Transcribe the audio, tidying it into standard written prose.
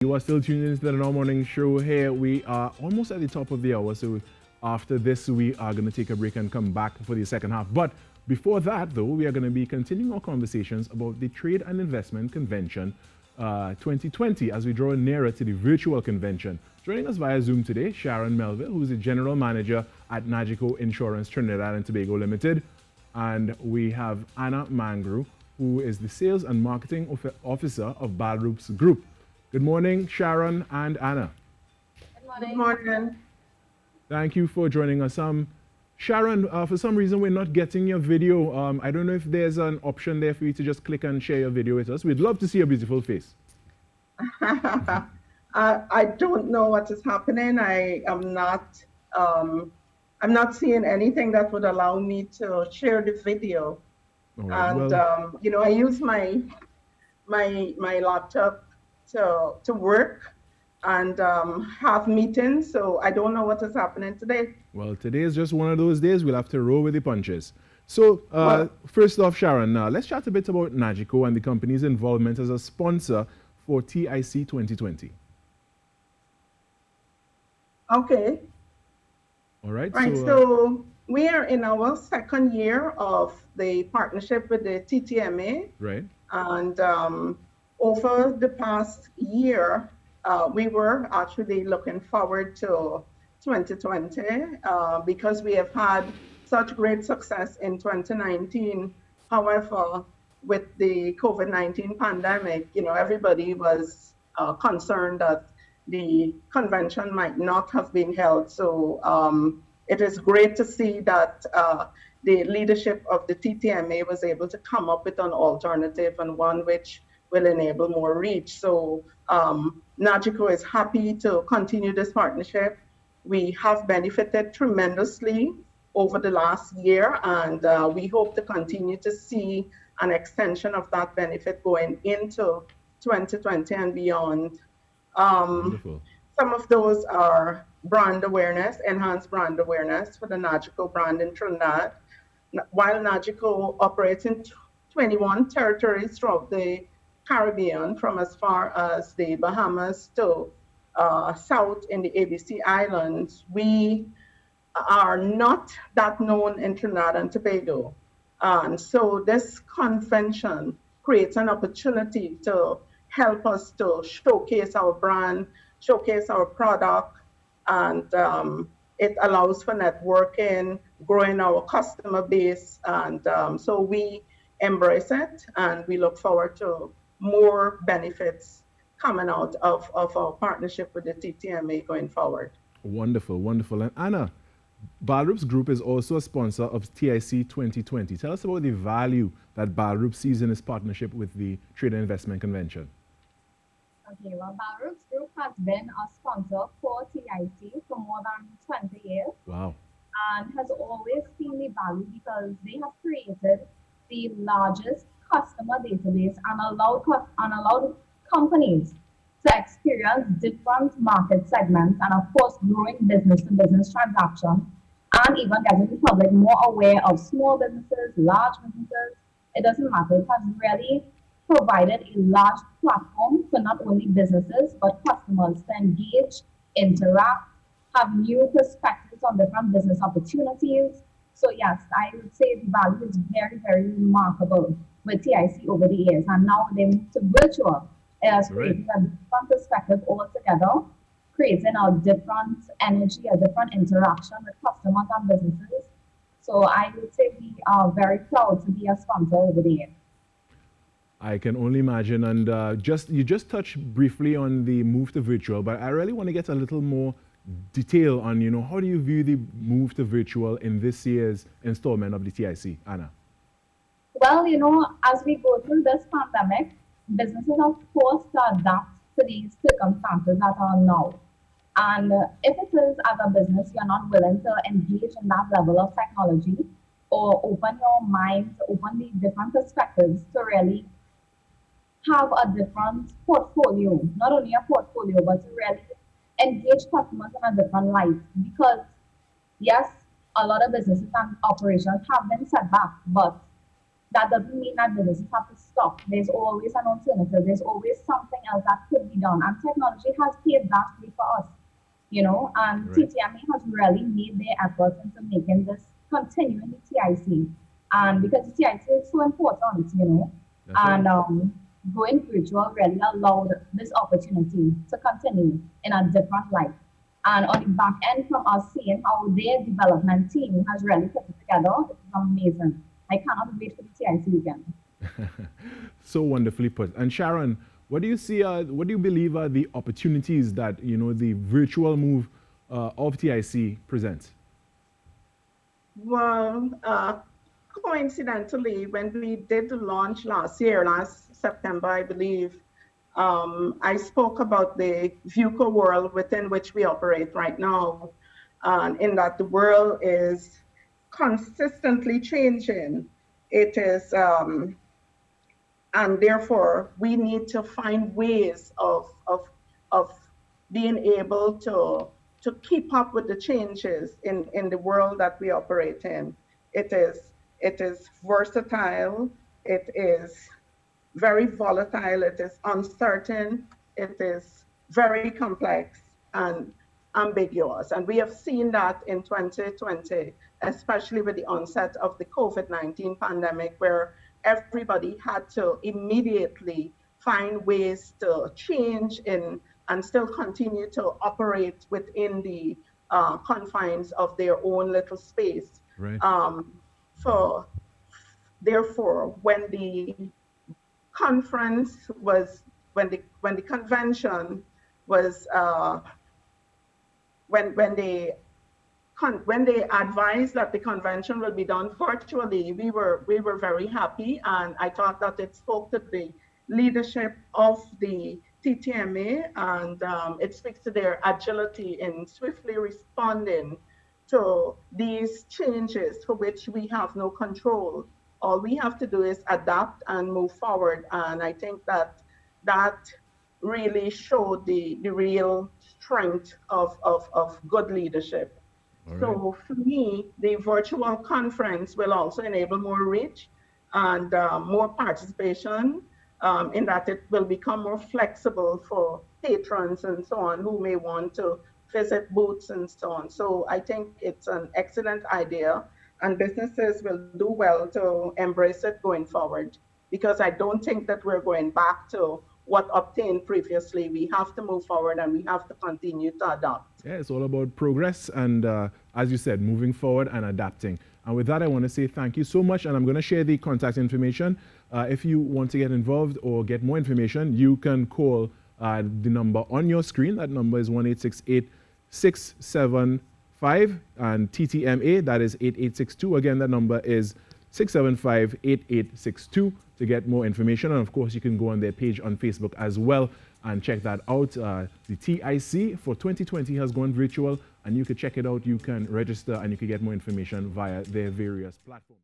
You are still tuned into the Now Morning Show here. We are almost at the top of the hour, so after this, we are going to take a break and come back for the second half. But before that, though, we are going to be continuing our conversations about the Trade and Investment Convention 2020 as we draw nearer to the virtual convention. Joining us via Zoom today, Sharon Melville, who's the General Manager at Nagico Insurance Trinidad and Tobago Limited. And we have Anna Mangru, who is the Sales and Marketing Officer of Balroops Group. Good morning, Sharon and Anna. Good morning. Thank you for joining us. Sharon, for some reason, we're not getting your video. I don't know if there's an option there for you to just click and share your video with us. We'd love to see your beautiful face. I don't know what is happening. I'm not seeing anything that would allow me to share the video. Right, and well, I use my laptop to work and have meetings, so I don't know what is happening today. Well, today is just one of those days. We'll have to roll with the punches. So first off, Sharon, let's chat a bit about Nagico and the company's involvement as a sponsor for TIC 2020. Okay. All right. Right, so we are in our second year of the partnership with the TTMA. Right. And over the past year, we were actually looking forward to 2020 because we have had such great success in 2019. However, with the COVID-19 pandemic, everybody was concerned that the convention might not have been held. So it is great to see that the leadership of the TTMA was able to come up with an alternative and one which will enable more reach. So Nagico is happy to continue this partnership. We have benefited tremendously over the last year, and we hope to continue to see an extension of that benefit going into 2020 and beyond. Some of those are brand awareness, enhanced brand awareness for the Nagico brand in Trinidad. While Nagico operates in 21 territories throughout the Caribbean, from as far as the Bahamas to south in the ABC Islands, we are not that known in Trinidad and Tobago. And so this convention creates an opportunity to help us to showcase our brand, showcase our product, and it allows for networking, growing our customer base. And so we embrace it, and we look forward to more benefits coming out of our partnership with the TTMA going forward. Wonderful, wonderful. And Anna, Balroops Group is also a sponsor of TIC 2020. Tell us about the value that Balroops sees in its partnership with the Trade and Investment Convention. Okay, well, Balroops Group has been a sponsor for TIC for more than 20 years. Wow. And has always seen the value because they have created the largest customer database and allowed companies to experience different market segments and, of course, growing business-to-business transactions and even getting the public more aware of small businesses, large businesses. It doesn't matter. It has really provided a large platform for not only businesses but customers to engage, interact, have new perspectives on different business opportunities. So yes, I would say the value is very, very remarkable with TIC over the years. And now they move to virtual. It has created a different perspective altogether, creating a different energy, a different interaction with customers and businesses. So I would say we are very proud to be a sponsor over the years. I can only imagine. And you just touched briefly on the move to virtual, but I really want to get a little more detail on, how do you view the move to virtual in this year's installment of the TIC, Anna? Well, as we go through this pandemic, businesses are forced to adapt to these circumstances that are now. And if it is as a business, you're not willing to engage in that level of technology or open your mind, open the different perspectives to really have a different portfolio, not only a portfolio, but to really engage customers in a different light. Because yes, a lot of businesses and operations have been set back, but that doesn't mean that businesses have to stop. There's always an alternative. There's always something else that could be done. And technology has paved that way for us, you know, and Right. TTMA has really made their efforts into making this continuing the TIC. And because the TIC is so important, you know, That's and right. going virtual really allowed this opportunity to continue in a different light. And on the back end, from us seeing how their development team has really put it together, it's amazing. I cannot wait for the TIC again. So wonderfully put. And Sharon, what do you see? What do you believe are the opportunities that the virtual move of TIC presents? Well, coincidentally, when we did the launch last year, last September, I believe, I spoke about the VUCA world within which we operate right now, in that the world is consistently changing. It is, and therefore, we need to find ways of being able to keep up with the changes in the world that we operate in. It is versatile, it is very volatile, it is uncertain, it is very complex and ambiguous. And we have seen that in 2020, especially with the onset of the COVID-19 pandemic, where everybody had to immediately find ways to change in and still continue to operate within the confines of their own little space. Right. So therefore, when the conference was, when the convention was, when they advised that the convention will be done virtually, we were very happy, and I thought that it spoke to the leadership of the TTMA, and it speaks to their agility in swiftly responding to these changes for which we have no control. All we have to do is adapt and move forward, and I think that that really showed the real strength of good leadership. All right. So for me, the virtual conference will also enable more reach and more participation, in that it will become more flexible for patrons and so on who may want to visit booths and so on. So I think it's an excellent idea, and businesses will do well to embrace it going forward, because I don't think that we're going back to what obtained previously. We have to move forward and we have to continue to adapt. Yeah, it's all about progress and, as you said, moving forward and adapting. And with that, I want to say thank you so much. And I'm going to share the contact information. If you want to get involved or get more information, you can call the number on your screen. That number is 1-868-675, and TTMA, that is 8862. Again, that number is 675-8862 to get more information. And of course, you can go on their page on Facebook as well and check that out. The TIC for 2020 has gone virtual, and you can check it out. You can register and you can get more information via their various platforms.